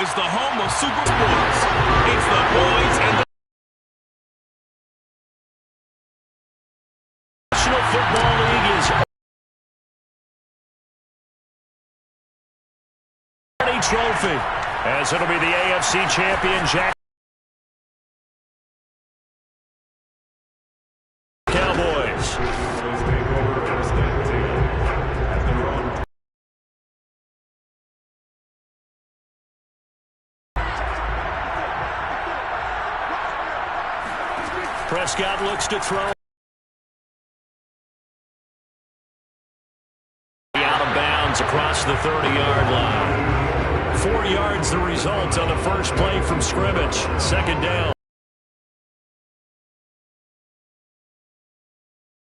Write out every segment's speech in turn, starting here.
is the home of super sports. It's the boys and the National Football League is a trophy, as it'll be the AFC champion Jack Cowboys. Prescott looks to throw. Out of bounds across the 30-yard line. 4 yards the result on the first play from scrimmage. Second down.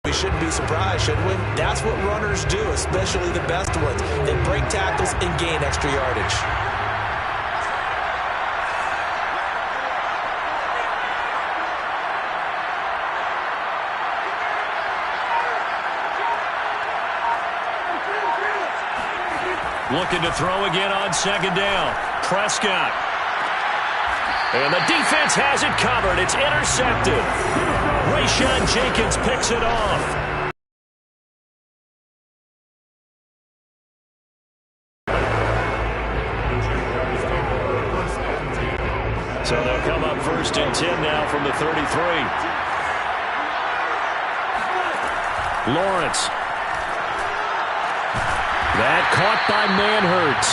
We shouldn't be surprised, should we? That's what runners do, especially the best ones. They break tackles and gain extra yardage. Looking to throw again on second down. Prescott. And the defense has it covered. It's intercepted. Rayshawn Jenkins picks it off. So they'll come up first and 10 now from the 33. Lawrence. That caught by Manhertz.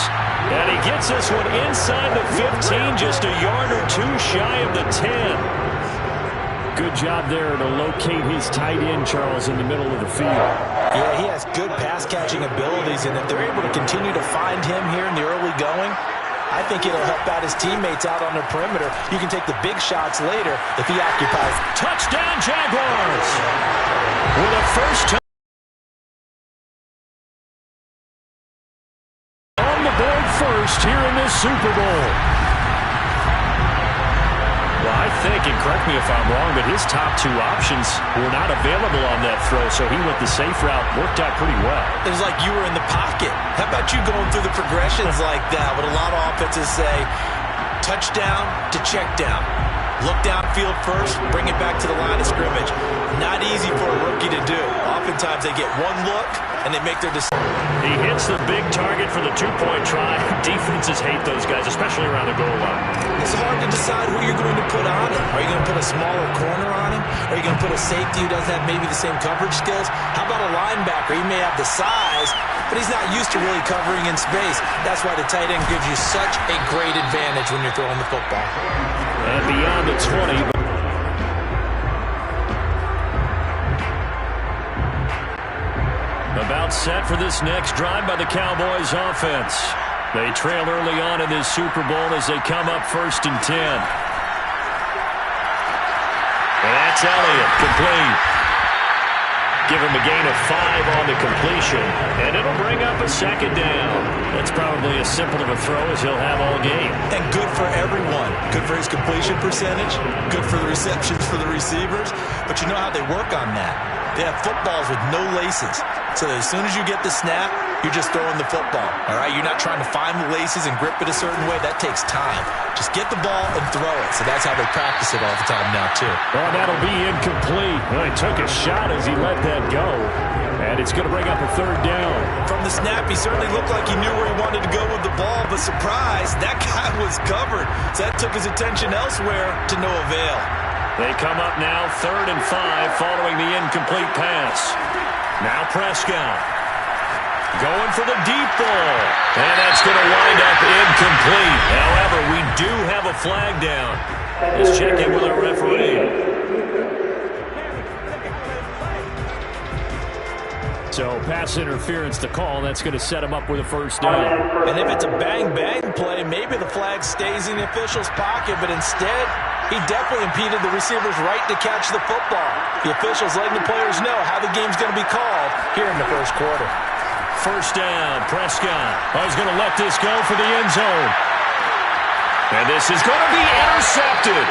And he gets this one inside the 15, just a yard or two shy of the 10. Good job there to locate his tight end, Charles, in the middle of the field. Yeah, he has good pass-catching abilities, and if they're able to continue to find him here in the early going, I think it'll help out his teammates out on the perimeter. You can take the big shots later if he occupies. Touchdown, Jaguars! With a first touchdown. First here in this Super Bowl. Well, I think, and correct me if I'm wrong, but his top two options were not available on that throw, so he went the safe route. Worked out pretty well. It was like you were in the pocket. How about you going through the progressions like that? What a lot of offenses say, touchdown to check down. Look downfield first, bring it back to the line of scrimmage. Not easy for a rookie to do. Oftentimes they get one look and they make their decision. He hits the big target for the two-point try. Defenses hate those guys, especially around the goal line. It's hard to decide who you're going to put on him. Are you going to put a smaller corner on him? Are you going to put a safety who doesn't have maybe the same coverage skills? How about a linebacker? He may have the size, but he's not used to really covering in space. That's why the tight end gives you such a great advantage when you're throwing the football. And beyond the 20. About set for this next drive by the Cowboys offense. They trail early on in this Super Bowl as they come up first and 10. And that's Elliott, complete. Give him a gain of 5 on the completion, and it'll bring up a second down. That's probably as simple of a throw as he'll have all game. And good for everyone. Good for his completion percentage. Good for the receptions for the receivers. But you know how they work on that. They have footballs with no laces. So that as soon as you get the snap, you're just throwing the football. All right? You're not trying to find the laces and grip it a certain way. That takes time. Just get the ball and throw it. So that's how they practice it all the time now, too. Well, that'll be incomplete. Well, he took a shot as he let that go. And it's going to bring up a third down. From the snap, he certainly looked like he knew where he wanted to go with the ball. But surprise, that guy was covered. So that took his attention elsewhere to no avail. They come up now 3rd and 5 following the incomplete pass. Now Prescott going for the deep ball. And that's going to wind up incomplete. However, we do have a flag down. Let's check in with our referee. So pass interference to call. That's going to set him up with a first down. And if it's a bang-bang play, maybe the flag stays in the official's pocket, but instead, he definitely impeded the receiver's right to catch the football. The officials letting the players know how the game's going to be called here in the first quarter. First down, Prescott. He's going to let this go for the end zone. And this is going to be intercepted.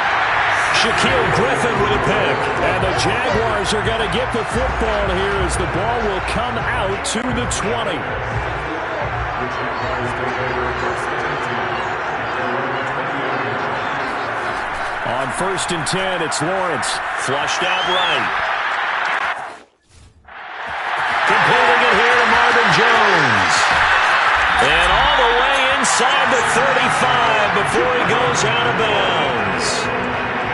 Shaquille Griffin with a pick. And the Jaguars are going to get the football here as the ball will come out to the 20. 1st and 10. It's Lawrence. Flushed out right. Completing it here to Marvin Jones. And all the way inside the 35 before he goes out of bounds.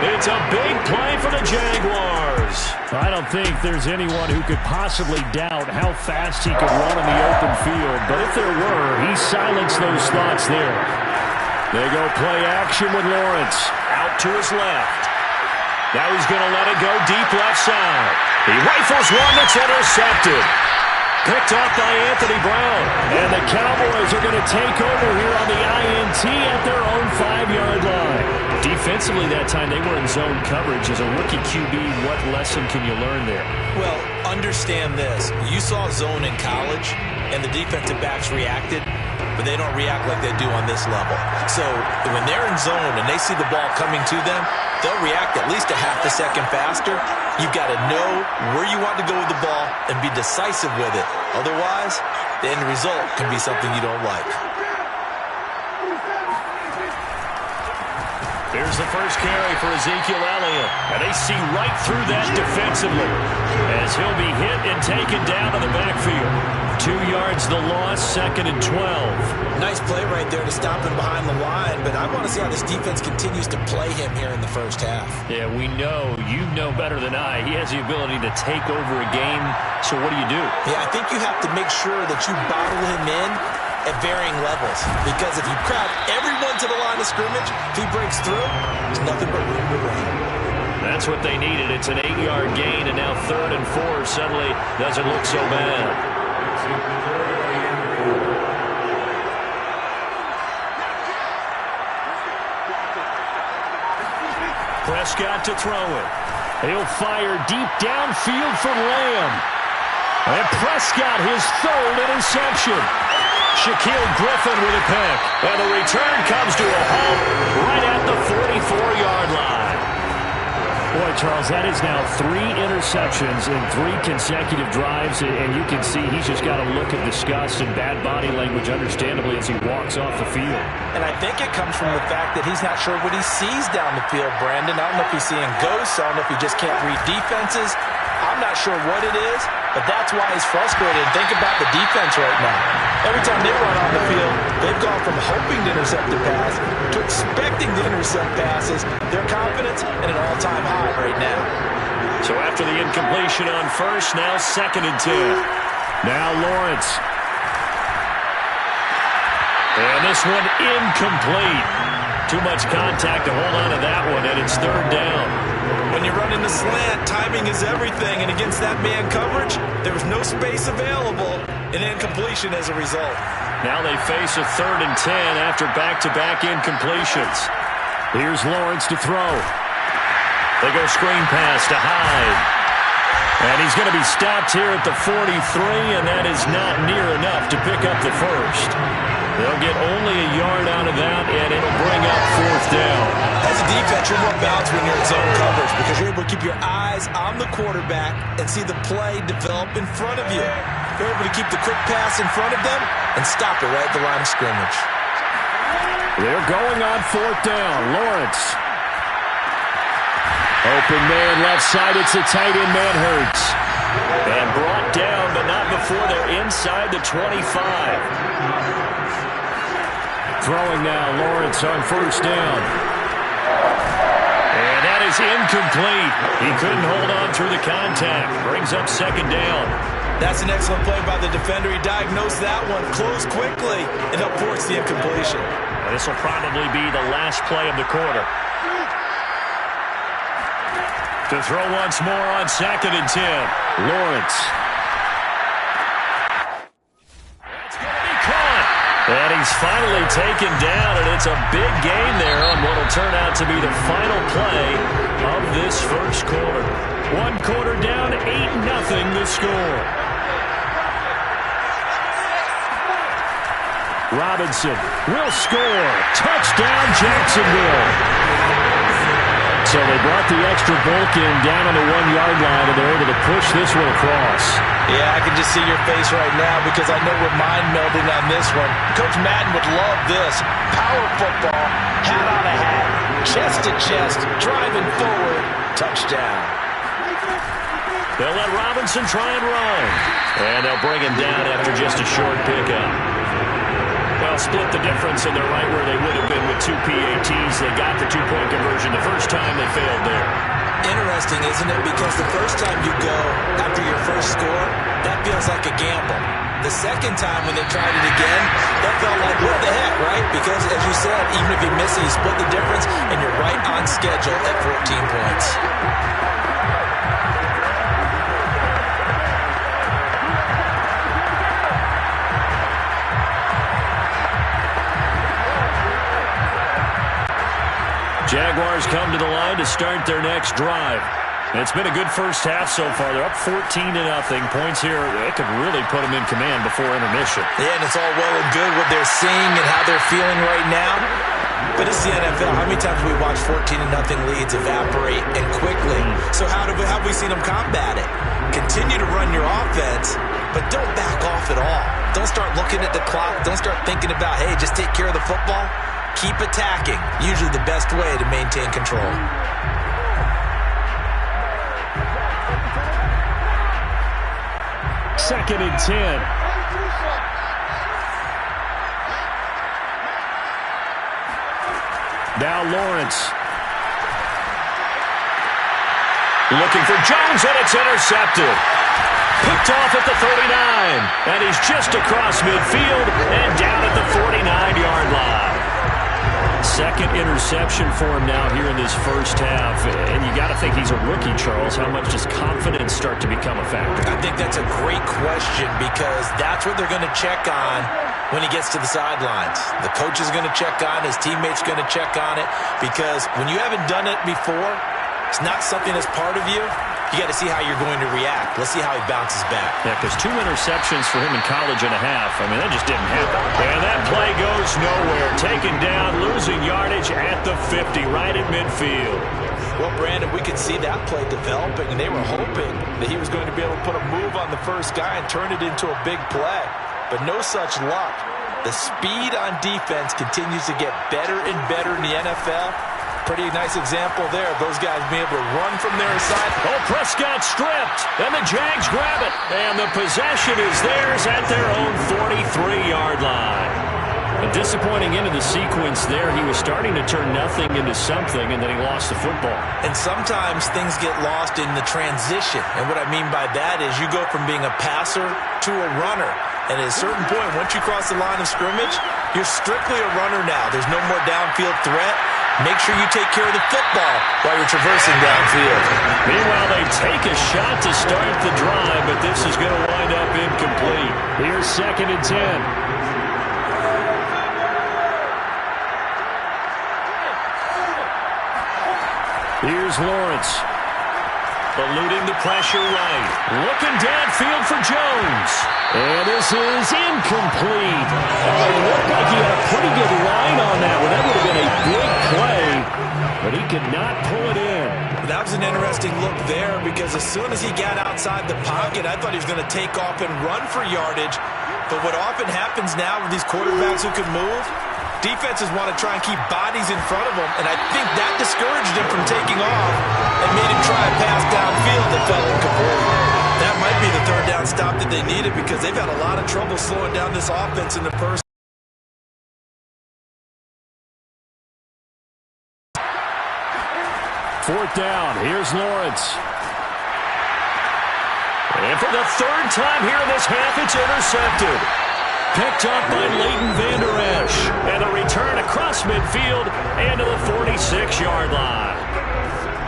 It's a big play for the Jaguars. I don't think there's anyone who could possibly doubt how fast he could run in the open field. But if there were, he silenced those thoughts there. They go play action with Lawrence. Out to his left. Now he's going to let it go deep left side. He rifles one that's intercepted. Picked off by Anthony Brown. And the Cowboys are going to take over here on the INT at their own 5-yard line. Defensively that time, they were in zone coverage. As a rookie QB, what lesson can you learn there? Well, understand this. You saw zone in college, and the defensive backs reacted, but they don't react like they do on this level. So when they're in zone and they see the ball coming to them, they'll react at least a half a second faster. You've got to know where you want to go with the ball and be decisive with it. Otherwise, the end result can be something you don't like. Here's the first carry for Ezekiel Elliott. And they see right through that defensively as he'll be hit and taken down to the backfield. 2 yards the loss, 2nd and 12. Nice play right there to stop him behind the line, but I want to see how this defense continues to play him here in the first half. Yeah, we know, you know better than I, he has the ability to take over a game, so what do you do? Yeah, I think you have to make sure that you bottle him in at varying levels, because if you crowd everyone to the line of scrimmage, if he breaks through, there's nothing but room to run. That's what they needed. It's an 8-yard gain, and now 3rd and 4 suddenly doesn't look so bad. Prescott to throw it. He'll fire deep downfield for Lamb. And Prescott, his 3rd interception. Shaquille Griffin with a pick. And the return comes to a halt right at the 44-yard line. Boy, Charles, that is now 3 interceptions in 3 consecutive drives, and you can see he's just got a look of disgust and bad body language, understandably, as he walks off the field. And I think it comes from the fact that he's not sure what he sees down the field, Brandon. I don't know if he's seeing ghosts. I don't know if he just can't read defenses. I'm not sure what it is, but that's why he's frustrated. Think about the defense right now. Every time they run on the field, they've gone from hoping to intercept the pass to expecting to intercept passes. Their confidence at an all-time high right now. So after the incompletion on first, now 2nd and 10. Now Lawrence. And this one incomplete. Too much contact to hold on to that one, and it's 3rd down. When you run in the slant, timing is everything, and against that man coverage, there was no space available, and incompletion as a result. Now they face a 3rd and 10 after back-to-back incompletions. Here's Lawrence to throw. They go screen pass to Hyde. And he's going to be stopped here at the 43, and that is not near enough to pick up the first. They'll get only a yard out of that, and it'll bring up 4th down. As a defense, you're more balanced when you're in zone coverage because you're able to keep your eyes on the quarterback and see the play develop in front of you. You're able to keep the quick pass in front of them and stop it right at the line of scrimmage. They're going on 4th down. Lawrence. Open man left side. It's a tight end, man Hurts. And brought down, but not before they're inside the 25. Throwing now, Lawrence on 1st down. And that is incomplete. He couldn't hold on through the contact. Brings up 2nd down. That's an excellent play by the defender. He diagnosed that one, closed quickly, and helped force the incompletion. This will probably be the last play of the quarter. To throw once more on 2nd and 10. Lawrence. That's going to be caught. And he's finally taken down, and it's a big gain there on what will turn out to be the final play of this first quarter. 1 quarter down, 8-0 the score. Robinson will score. Touchdown, Jacksonville. So they brought the extra bulk in down on the 1-yard line, and they're able to push this one across. Yeah, I can just see your face right now because I know we're mind-melding on this one. Coach Madden would love this. Power football, hat on a hat. chest to chest, driving forward, touchdown. They'll let Robinson try and run. And they'll bring him down after just a short pickup. Well, split the difference, and they're right where they would have been with 2 PATs. They got the two-point conversion the first time. They failed there. Interesting, isn't it? Because the first time you go after your first score, that feels like a gamble. The second time when they tried it again, that felt like, what the heck, right? Because, as you said, even if you miss it, you split the difference, and you're right on schedule at 14 points. Jaguars come to the line to start their next drive. It's been a good first half so far. They're up 14-0. Points here, they could really put them in command before intermission. Yeah, and it's all well and good what they're seeing and how they're feeling right now. But it's the NFL. How many times have we watched 14-0 leads evaporate and quickly? So how have we seen them combat it? Continue to run your offense, but don't back off at all. Don't start looking at the clock. Don't start thinking about, hey, just take care of the football. Keep attacking. Usually the best way to maintain control. Second and 10. Now Lawrence. Looking for Jones, and it's intercepted. Picked off at the 39. And he's just across midfield and down at the 49-yard line. Second interception for him now here in this first half. And you got to think he's a rookie, Charles. How much does confidence start to become a factor? I think that's a great question because that's what they're going to check on when he gets to the sidelines. The coach is going to check on, his teammates going to check on it, because when you haven't done it before, it's not something that's part of you. You got to see how you're going to react. Let's see how he bounces back. Yeah, because 2 interceptions for him in college and a half. I mean, that just didn't happen. And that play goes nowhere. Taken down, losing yardage at the 50, right at midfield. Well, Brandon, we could see that play developing, and they were hoping that he was going to be able to put a move on the first guy and turn it into a big play. But no such luck. The speed on defense continues to get better and better in the NFL. Pretty nice example there of those guys being able to run from their side. Oh, Prescott stripped, and the Jags grab it. And the possession is theirs at their own 43-yard line. A disappointing end of the sequence there. He was starting to turn nothing into something, and then he lost the football. And sometimes things get lost in the transition. And what I mean by that is you go from being a passer to a runner. And at a certain point, once you cross the line of scrimmage, you're strictly a runner now. There's no more downfield threat. Make sure you take care of the football while you're traversing downfield. Meanwhile, they take a shot to start the drive, but this is going to wind up incomplete. Here's second and 10. Here's Lawrence. Eluding the pressure right. Looking downfield for Jones. And this is incomplete. It looked like he had a pretty good line on that one. That would have been a big play, but he could not pull it in. That was an interesting look there because as soon as he got outside the pocket, I thought he was going to take off and run for yardage. But what often happens now with these quarterbacks who can move, defenses want to try and keep bodies in front of them, and I think that discouraged him from taking off and made him try a pass downfield that fell incomplete. That might be the third down stop that they needed because they've had a lot of trouble slowing down this offense in the first. Fourth down. Here's Lawrence. And for the third time here in this half, it's intercepted. Picked up by Leighton Vander Esch. And a return across midfield and to the 46-yard line.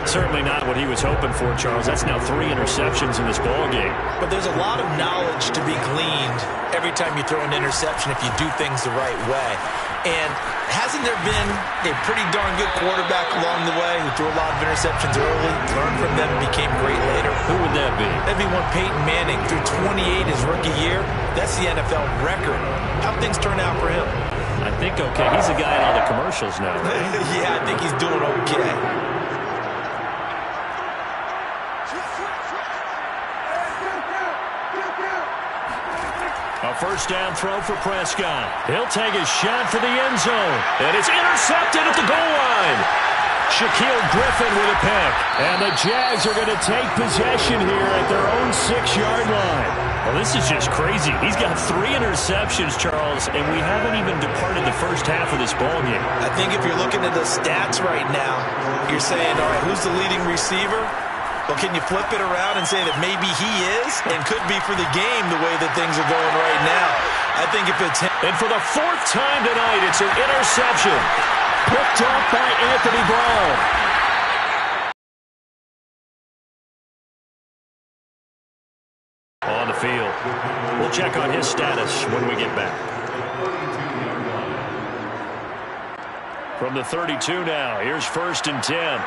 Certainly not what he was hoping for, Charles. That's now 3 interceptions in this ballgame. But there's a lot of knowledge to be gleaned every time you throw an interception if you do things the right way. And hasn't there been a pretty darn good quarterback along the way who threw a lot of interceptions early, learned from them, and became great later? Who would that be? That'd be one Peyton Manning. Threw 28 his rookie year. That's the NFL record. How'd things turn out for him? I think okay. He's the guy in all the commercials now, right? Yeah, I think he's doing okay. A first down throw for Prescott. He'll take a shot for the end zone. And it's intercepted at the goal line. Shaquille Griffin with a pick. And the Jags are going to take possession here at their own 6-yard line. Well, this is just crazy. He's got 3 interceptions, Charles, and we haven't even departed the first half of this ballgame. I think if you're looking at the stats right now, you're saying, all right, who's the leading receiver? Well, can you flip it around and say that maybe he is and could be for the game the way that things are going right now? I think if it's him. And for the 4th time tonight, it's an interception. Picked up by Anthony Brown. On the field. We'll check on his status when we get back. From the 32 now, here's 1st and 10.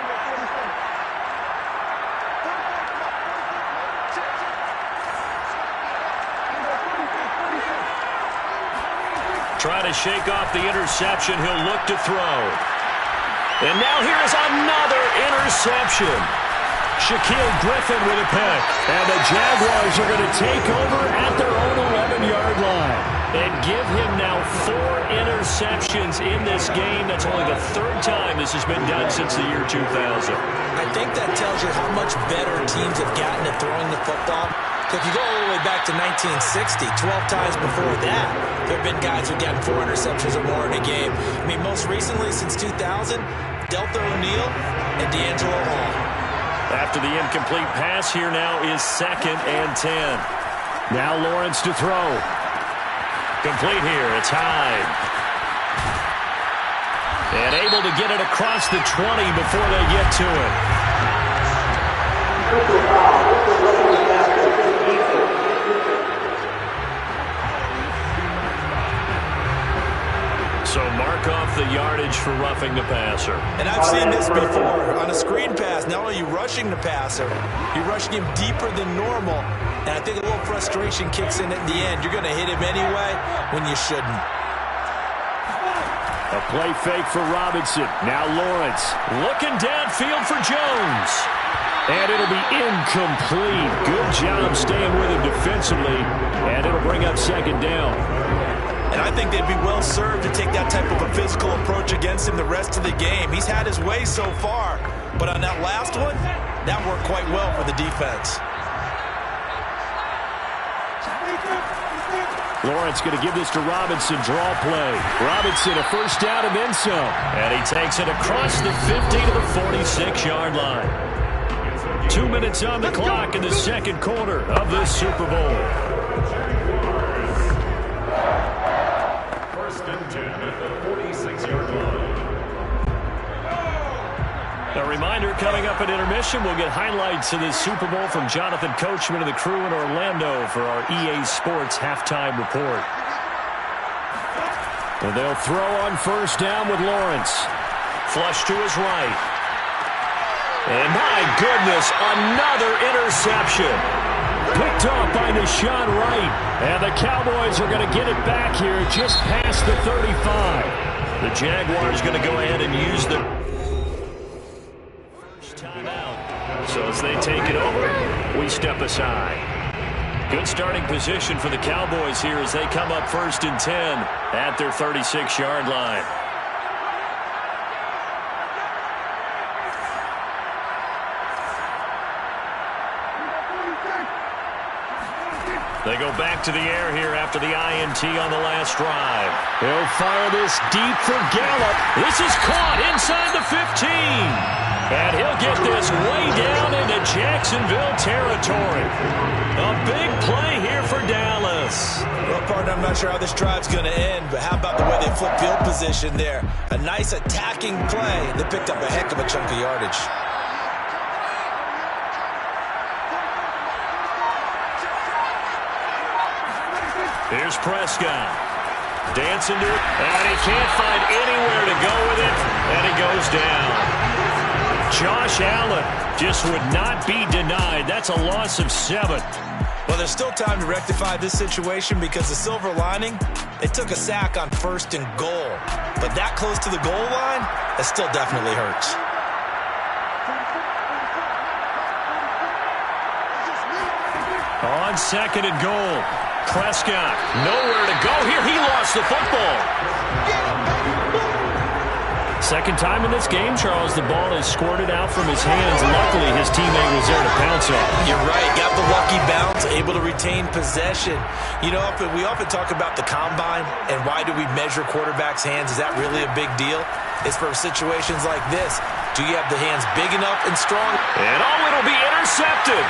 Trying to shake off the interception. He'll look to throw. And now here is another interception. Shaquille Griffin with a pick. And the Jaguars are going to take over at their own 11-yard line. And give him now 4 interceptions in this game. That's only the 3rd time this has been done since the year 2000. I think that tells you how much better teams have gotten at throwing the football. If you go all the way back to 1960, 12 times before that, there have been guys who've gotten 4 interceptions or more in a game. I mean, most recently since 2000, Deltha O'Neal and D'Angelo Hall. After the incomplete pass, here now is 2nd and 10. Now Lawrence to throw. Complete here. It's Hyde. And able to get it across the 20 before they get to it. So mark off the yardage for roughing the passer. And I've seen this before. On a screen pass, not only are you rushing the passer, you're rushing him deeper than normal. And I think a little frustration kicks in at the end. You're going to hit him anyway when you shouldn't. A play fake for Robinson. Now Lawrence. Looking downfield for Jones. And it'll be incomplete. Good job staying with him defensively. And it'll bring up 2nd down. And I think they'd be well served to take that type of a physical approach against him the rest of the game. He's had his way so far. But on that last one, that worked quite well for the defense. Lawrence going to give this to Robinson. Draw play. Robinson a 1st down and then some. And he takes it across the 50 to the 46-yard line. 2 minutes on the clock in the 2nd quarter of this Super Bowl. 1st and 10 at the 46-yard line. A reminder, coming up at intermission, we'll get highlights of this Super Bowl from Jonathan Coachman and the crew in Orlando for our EA Sports halftime report. And they'll throw on 1st down with Lawrence. Flush to his right. And my goodness, another interception. Picked off by Deshaun Wright. And the Cowboys are going to get it back here just past the 35. The Jaguars going to go ahead and use the timeout. So as they take it over, we step aside. Good starting position for the Cowboys here as they come up 1st and 10 at their 36-yard line. They go back to the air here after the INT on the last drive. He'll fire this deep for Gallup. This is caught inside the 15. And he'll get this way down into Jacksonville territory. A big play here for Dallas. Well, partner, I'm not sure how this drive's going to end, but how about the way they flip field position there? A nice attacking play. They picked up a heck of a chunk of yardage. Here's Prescott. Dancing to it, and he can't find anywhere to go with it, and he goes down. Josh Allen just would not be denied. That's a loss of 7. Well, there's still time to rectify this situation because the silver lining, they took a sack on 1st and goal. But that close to the goal line, that still definitely hurts. On 2nd and goal. Prescott, nowhere to go here. He lost the football. Second time in this game, Charles, the ball is squirted out from his hands. Luckily, his teammate was there to pounce on. You're right. Got the lucky bounce, able to retain possession. You know, we often talk about the combine and why do we measure quarterbacks' hands. Is that really a big deal? It's for situations like this. Do you have the hands big enough and strong? And it'll be intercepted.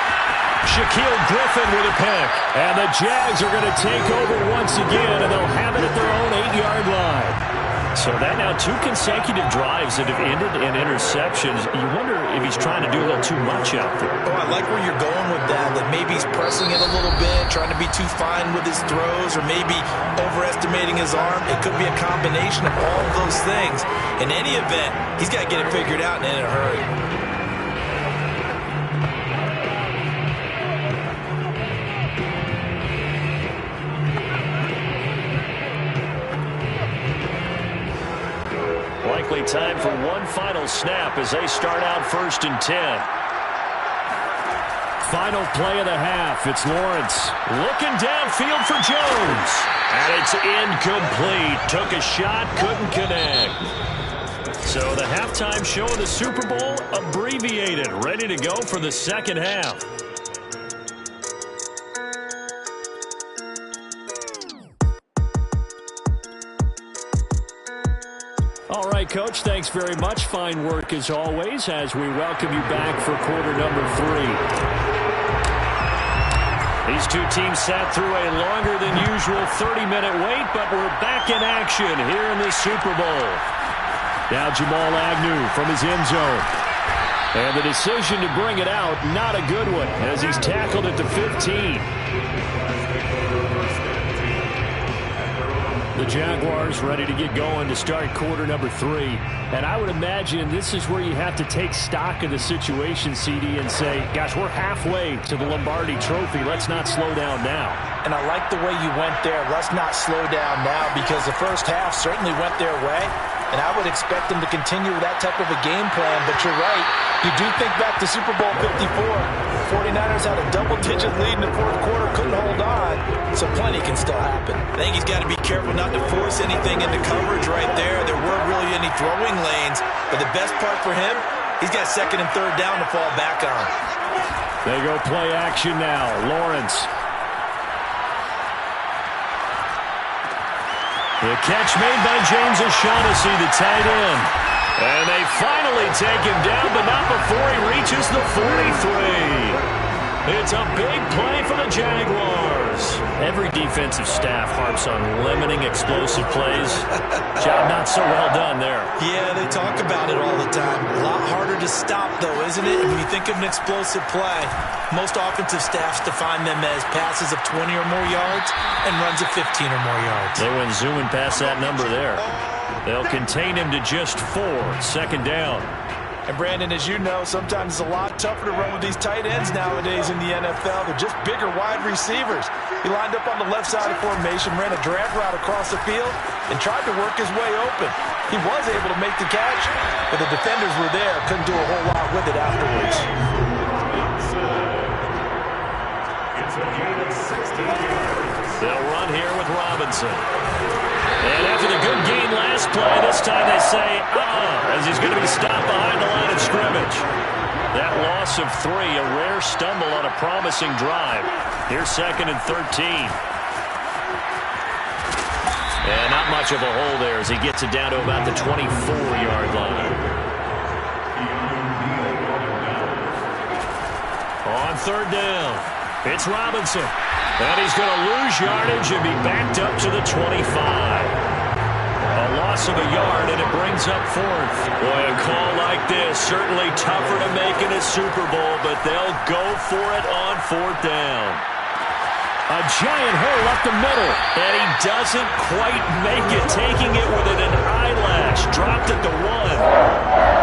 Shaquille Griffin with a pick. And the Jags are going to take over once again, and they'll have it at their own 8-yard line. So that now 2 consecutive drives that have ended in interceptions. You wonder if he's trying to do a little too much out there. Oh, I like where you're going with that maybe he's pressing it a little bit, trying to be too fine with his throws, or maybe overestimating his arm. It could be a combination of all of those things. In any event, he's got to get it figured out and in a hurry. Likely time for one final snap as they start out 1st and 10. Final play of the half. It's Lawrence looking downfield for Jones. And it's incomplete. Took a shot, couldn't connect. So the halftime show of the Super Bowl abbreviated. Ready to go for the second half. All right, Coach, thanks very much. Fine work as always as we welcome you back for quarter number 3. These two teams sat through a longer than usual 30-minute wait, but we're back in action here in the Super Bowl. Now Jamal Agnew from his end zone. And the decision to bring it out, not a good one, as he's tackled at the 15. The Jaguars ready to get going to start quarter number 3. And I would imagine this is where you have to take stock of the situation, CD, and say, gosh, we're halfway to the Lombardi Trophy. Let's not slow down now. And I like the way you went there. Let's not slow down now, because the first half certainly went their way. And I would expect them to continue with that type of a game plan. But you're right. You do think back to Super Bowl 54. 49ers had a double-digit lead in the fourth quarter, couldn't hold on, so plenty can still happen. I think he's got to be careful not to force anything into coverage right there. There weren't really any throwing lanes, but the best part for him, he's got 2nd and 3rd down to fall back on. They go play action now. Lawrence. The catch made by James O'Shaughnessy, the tight end. And they finally take him down, but not before he reaches the 43. It's a big play for the Jaguars. Every defensive staff harps on limiting explosive plays. Job not so well done there. Yeah, they talk about it all the time. A lot harder to stop, though, isn't it? When you think of an explosive play, most offensive staffs define them as passes of 20 or more yards and runs of 15 or more yards. They went zooming past that number there. They'll contain him to just 4, 2nd down. And, Brandon, as you know, sometimes it's a lot tougher to run with these tight ends nowadays in the NFL. They're just bigger wide receivers. He lined up on the left side of formation, ran a drag route across the field, and tried to work his way open. He was able to make the catch, but the defenders were there. Couldn't do a whole lot with it afterwards. They'll run here with Robinson. And after the good gain last play, this time they say, as he's going to be stopped behind the line of scrimmage. That loss of 3, a rare stumble on a promising drive. Here's 2nd and 13. And not much of a hole there as he gets it down to about the 24-yard line. On 3rd down, it's Robinson. And he's going to lose yardage and be backed up to the 25. A loss of a yard, and it brings up 4th. Boy, a call like this, certainly tougher to make in a Super Bowl, but they'll go for it on 4th down. A giant hole up the middle, and he doesn't quite make it, taking it within an eyelash. Dropped at the 1.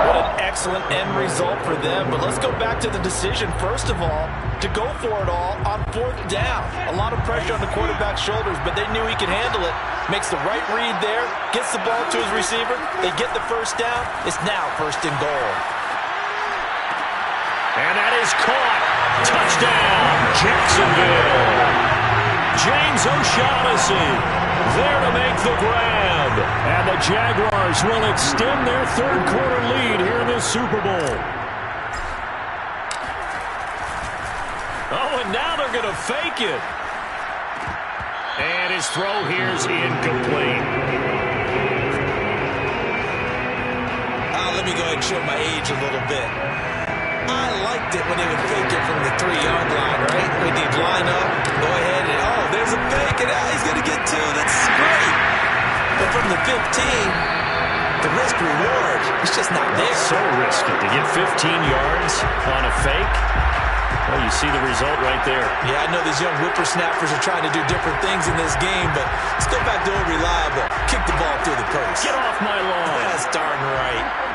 What an excellent end result for them. But let's go back to the decision, first of all, to go for it all on 4th down. A lot of pressure on the quarterback's shoulders, but they knew he could handle it. Makes the right read there, gets the ball to his receiver. They get the 1st down. It's now 1st and goal. And that is caught. Touchdown, Jacksonville. James O'Shaughnessy there to make the grab. And the Jaguars will extend their third quarter lead here in this Super Bowl. Oh, and now they're going to fake it. And his throw here's incomplete. Let me go ahead and show my age a little bit. I liked it when they would fake it from the 3-yard line, right? When they'd line up, go ahead, and there's a fake, and he's going to get 2. That's great. But from the 15, the risk-reward is just not there. So risky to get 15 yards on a fake. Well, you see the result right there. Yeah, I know these young whippersnappers are trying to do different things in this game, but let's go back to old reliable. Kick the ball through the post. Get off my lawn. That's darn right.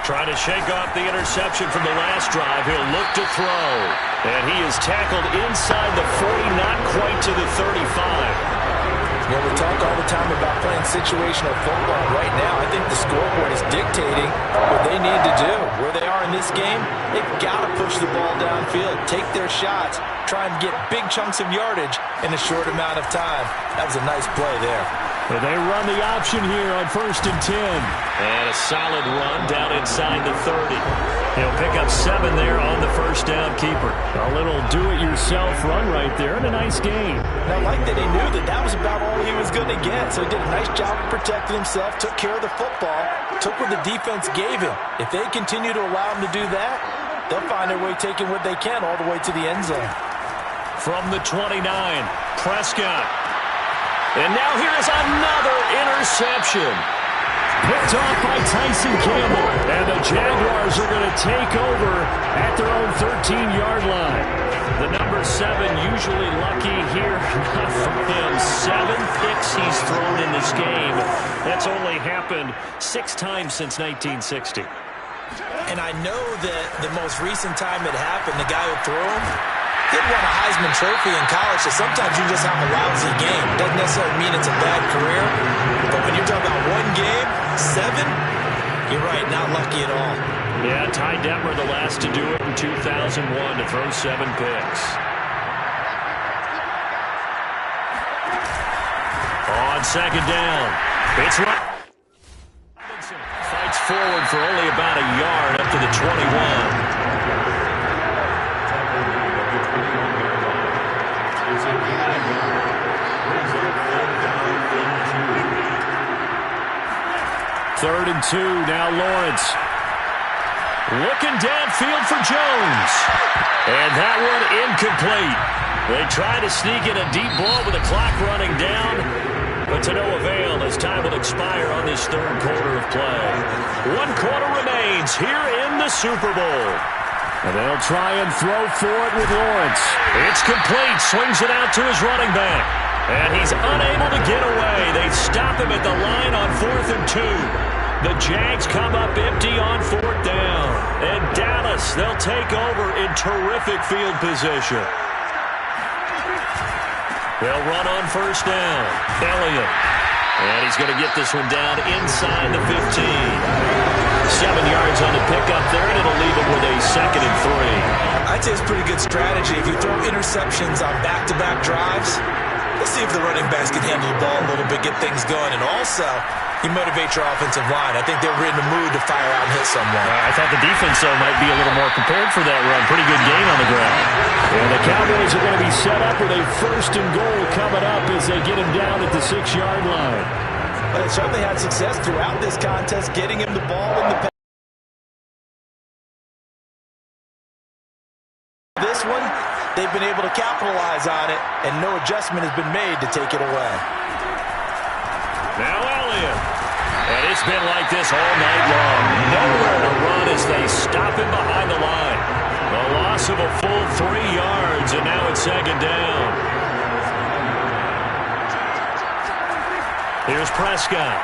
Trying to shake off the interception from the last drive. He'll look to throw. And he is tackled inside the 40, not quite to the 35. Well, we talk all the time about playing situational football. Right now, I think the scoreboard is dictating what they need to do. Where they are in this game, they've got to push the ball downfield, take their shots, try and get big chunks of yardage in a short amount of time. That was a nice play there. But they run the option here on 1st and 10. And a solid run down inside the 30. He'll pick up 7 there on the first down keeper. A little do-it-yourself run right there and a nice game. And I like that he knew that was about all he was going to get. So he did a nice job of protecting himself, took care of the football, took what the defense gave him. If they continue to allow him to do that, they'll find their way taking what they can all the way to the end zone. From the 29, Prescott. And now here's another interception. Picked off by Tyson Campbell. And the Jaguars are going to take over at their own 13-yard line. The number 7 usually lucky here. Not for him. 7 picks he's thrown in this game. That's only happened 6 times since 1960. And I know that the most recent time it happened, the guy who threw him, he won a Heisman Trophy in college, so sometimes you just have a lousy game. Doesn't necessarily mean it's a bad career, but when you're talking about one game, 7, you're right, not lucky at all. Yeah, Ty Detmer the last to do it in 2001 to throw 7 picks. On 2nd down, it's right. Fights forward for only about a yard up to the 21. Third and 2, now Lawrence. Looking downfield for Jones. And that one incomplete. They try to sneak in a deep ball with the clock running down, but to no avail as time will expire on this third quarter of play. 1 quarter remains here in the Super Bowl. And they'll try and throw for it with Lawrence. It's complete. Swings it out to his running back. And he's unable to get away. They stop him at the line on 4th and 2. The Jags come up empty on 4th down. And Dallas, they'll take over in terrific field position. They'll run on 1st down. Elliott. And he's going to get this one down inside the 15. 7 yards on the pickup there, and it'll leave him with a 2nd and 3. I'd say it's pretty good strategy. If you throw interceptions on back-to-back drives, let's see if the running backs can handle the ball a little bit, get things going. And also, you motivate your offensive line. I think they're in the mood to fire out and hit someone. I thought the defense, though, might be a little more prepared for that run. Pretty good gain on the ground. And the Cowboys are going to be set up with a 1st and goal coming up as they get him down at the 6-yard line. But they certainly had success throughout this contest, getting him the ball in the this one, they've been able to capitalize on it, and no adjustment has been made to take it away. Now Elliott. And it's been like this all night long. Nowhere to run as they stop him behind the line. A loss of a full 3 yards, and now it's 2nd down. Here's Prescott.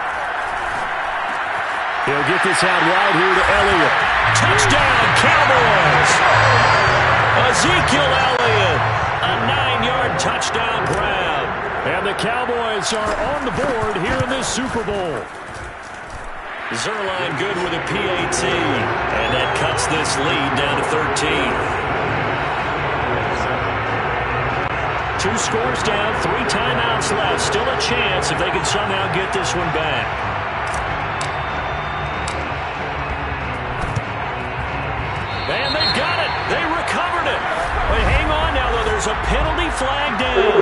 He'll get this out wide here to Elliott. Touchdown, Cowboys! Ezekiel Elliott, a 9-yard touchdown grab. And the Cowboys are on the board here in this Super Bowl. Zuerlein good with a PAT, and that cuts this lead down to 13. 2 scores down, 3 timeouts left. Still a chance if they can somehow get this one back. And they've got it. They recovered it. But hang on now, though. There's a penalty flag down.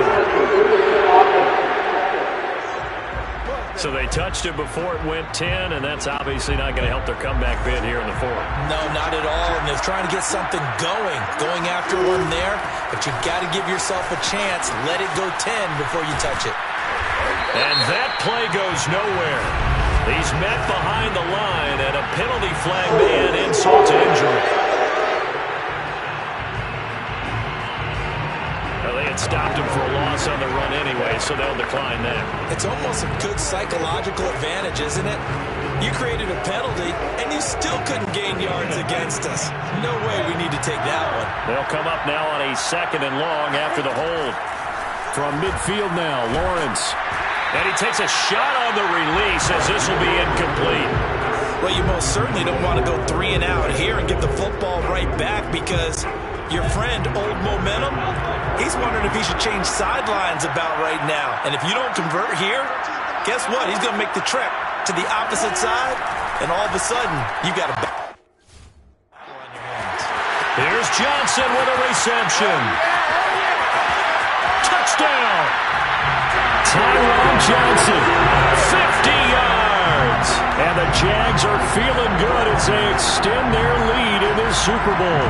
So they touched it before it went 10, and that's obviously not going to help their comeback bid here in the 4th. No, not at all. And they're trying to get something going after one there. But you've got to give yourself a chance. Let it go 10 before you touch it. And that play goes nowhere. He's met behind the line, and a penalty flag may add insult to injury. Well, they had stopped him for a loss on the run anyway, so they'll decline that. It's almost a good psychological advantage, isn't it? You created a penalty, and you still couldn't gain yards against us. No way we need to take that one. They'll come up now on a 2nd and long after the hold. From midfield now, Lawrence. And he takes a shot on the release as this will be incomplete. Well, you most certainly don't want to go 3 and out here and give the football right back because your friend, Old Momentum, he's wondering if he should change sidelines about right now. And if you don't convert here, guess what? He's going to make the trek to the opposite side, and all of a sudden, you got a ball on your hands. Here's Johnson with a reception. Touchdown! Tyron Johnson. 50 yards! And the Jags are feeling good as they extend their lead in this Super Bowl.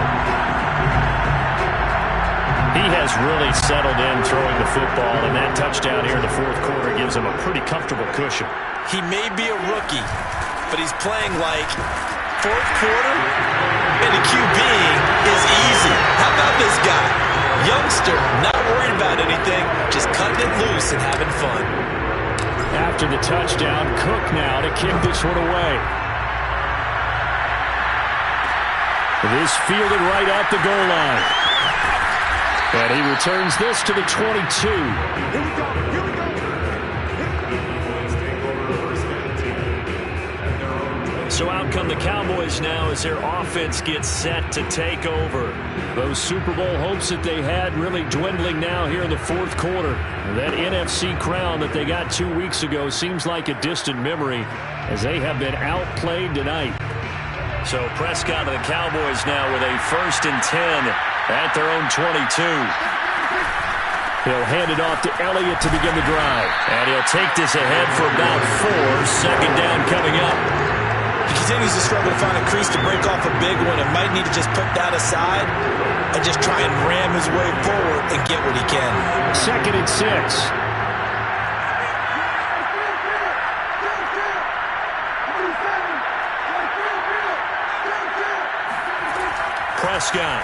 He has really settled in throwing the football, and that touchdown here in the 4th quarter gives him a pretty comfortable cushion. He may be a rookie, but he's playing like 4th quarter, and the QB is easy. How about this guy? Youngster, not worried about anything, just cutting it loose and having fun. After the touchdown, Cook now to kick this one away. This fielded right at the goal line. And he returns this to the 22. Here we go. So out come the Cowboys now as their offense gets set to take over. Those Super Bowl hopes that they had really dwindling now here in the 4th quarter. That NFC crown that they got 2 weeks ago seems like a distant memory as they have been outplayed tonight. So Prescott of the Cowboys now with a 1st and 10 at their own 22. He'll hand it off to Elliott to begin the drive. And he'll take this ahead for about 4. 2nd down coming up. He continues to struggle to find a crease to break off a big one and might need to just put that aside and just try and ram his way forward and get what he can. 2nd and 6. Prescott.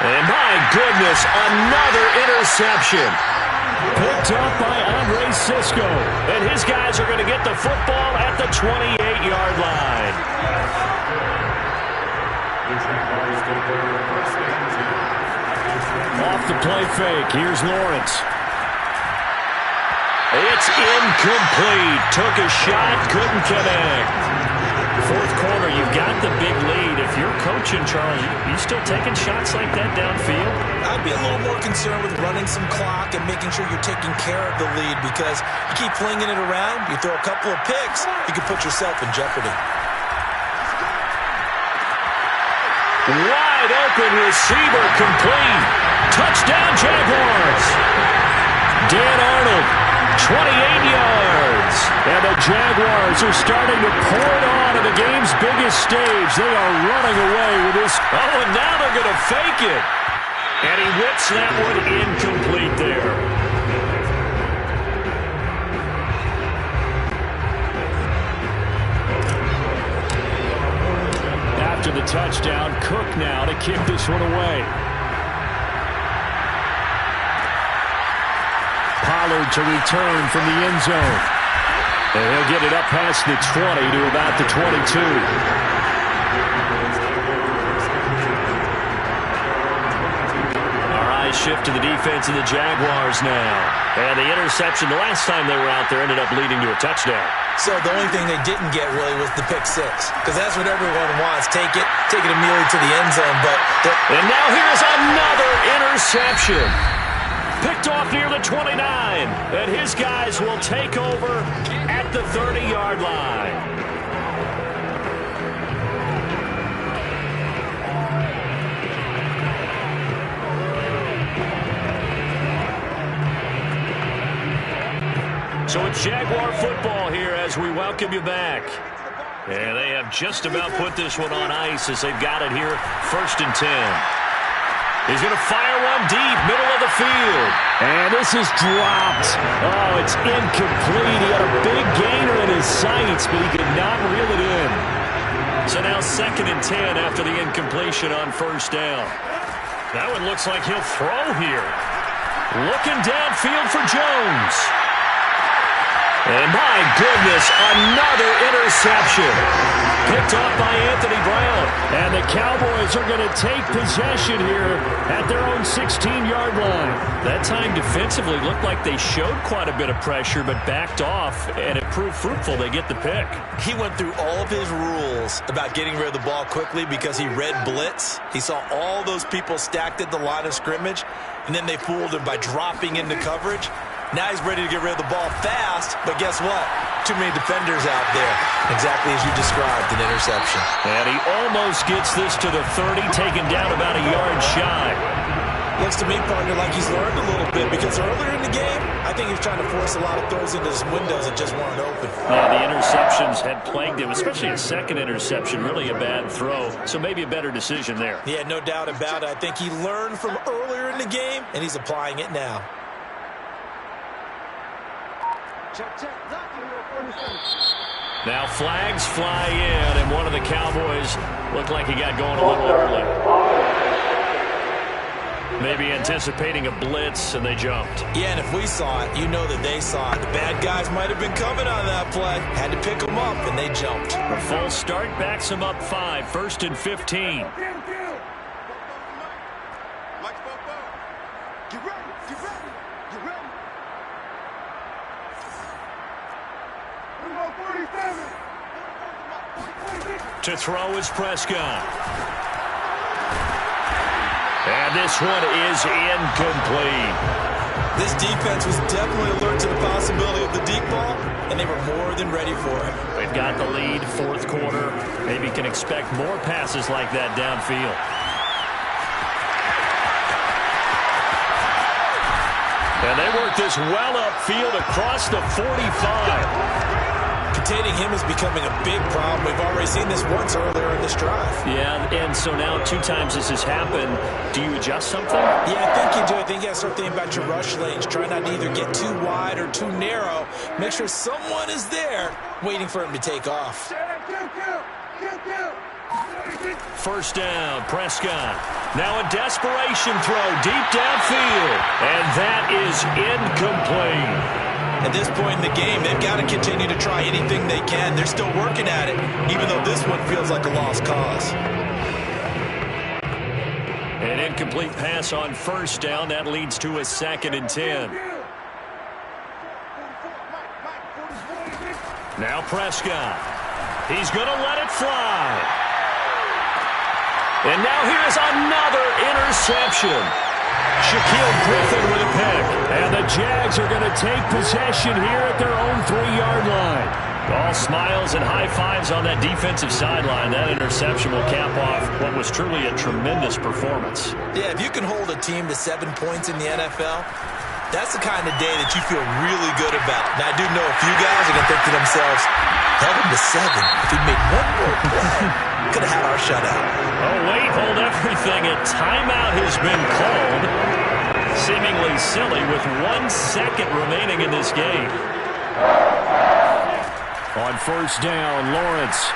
And my goodness, another interception. Picked up by Andre Cisco. And his guys are going to get the football at the 28-yard line. Off the play fake. Here's Lawrence. It's incomplete. Took a shot, couldn't connect. 4th quarter, you've got the big lead. If you're coaching, Charles, you still taking shots like that downfield? I'd be a little more concerned with running some clock and making sure you're taking care of the lead because you keep flinging it around, you throw a couple of picks, you can put yourself in jeopardy. Wide open receiver complete. Touchdown Jaguars. Dan Arnold, 28 yards. And the Jaguars are starting to pour it on in the game's biggest stage. They are running away with this. Oh, and now they're going to fake it. And he whips that one incomplete there. After the touchdown, Cook now to kick this one away. Pollard to return from the end zone. And he'll get it up past the 20 to about the 22. All right, shift to the defense of the Jaguars now. And the interception the last time they were out there ended up leading to a touchdown. So the only thing they didn't get really was the pick six because that's what everyone wants. Take it immediately to the end zone. And now here's another interception. interception. Picked off near the 29, and his guys will take over at the 30-yard line. So it's Jaguar football here as we welcome you back. And they have just about put this one on ice as they've got it here, 1st and 10. He's going to fire one deep, middle of the field. And this is dropped. Oh, it's incomplete. He had a big gainer in his sights, but he could not reel it in. So now 2nd and 10 after the incompletion on 1st down. That one looks like he'll throw here. Looking downfield for Jones. And my goodness, another interception. Picked off by Anthony Brown. And the Cowboys are going to take possession here at their own 16-yard line. That time defensively looked like they showed quite a bit of pressure but backed off, and it proved fruitful. They get the pick. He went through all of his rules about getting rid of the ball quickly because he read blitz. He saw all those people stacked at the line of scrimmage, and then they fooled him by dropping into coverage. Now he's ready to get rid of the ball fast, but guess what? Too many defenders out there. Exactly as you described, an interception. And he almost gets this to the 30, taken down about a yard shy. Looks to me, partner, like he's learned a little bit because earlier in the game, I think he was trying to force a lot of throws into his windows that just weren't open. Yeah, the interceptions had plagued him, especially a second interception, really a bad throw. So maybe a better decision there. Yeah, no doubt about it. I think he learned from earlier in the game, and he's applying it now. Now flags fly in, and one of the Cowboys looked like he got going a little early. Maybe anticipating a blitz, and they jumped. Yeah, and if we saw it, you know that they saw it. The bad guys might have been coming on that play. Had to pick them up, and they jumped. A full start backs them up 5, 1st and 15. To throw is Prescott. And this one is incomplete. This defense was definitely alert to the possibility of the deep ball, and they were more than ready for it. They've got the lead, 4th quarter. Maybe can expect more passes like that downfield. And they work this well upfield across the 45. Containing him is becoming a big problem. We've already seen this once earlier in this drive. Yeah, and so now 2 times this has happened. Do you adjust something? Yeah, I think you do. I think you got to start thinking about your rush lanes. Try not to either get too wide or too narrow. Make sure someone is there waiting for him to take off. 1st down, Prescott. Now a desperation throw deep downfield. And that is incomplete. At this point in the game, they've got to continue to try anything they can. They're still working at it, even though this one feels like a lost cause. An incomplete pass on 1st down. That leads to a 2nd and 10. Now Prescott. He's going to let it fly. And now here's another interception. Shaquille Griffin with a pick. And the Jags are going to take possession here at their own 3-yard line. All smiles and high fives on that defensive sideline. That interception will cap off what was truly a tremendous performance. Yeah, if you can hold a team to 7 points in the NFL, that's the kind of day that you feel really good about. Now, I do know a few guys are going to think to themselves, held him to 7. If he made one more play, could have had our shutout. Oh, wait, hold everything. A timeout has been called. Seemingly silly with 1 second remaining in this game. On 1st down, Lawrence.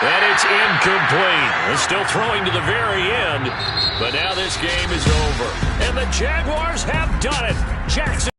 And it's incomplete. They're still throwing to the very end. But now this game is over. And the Jaguars have done it. Jackson.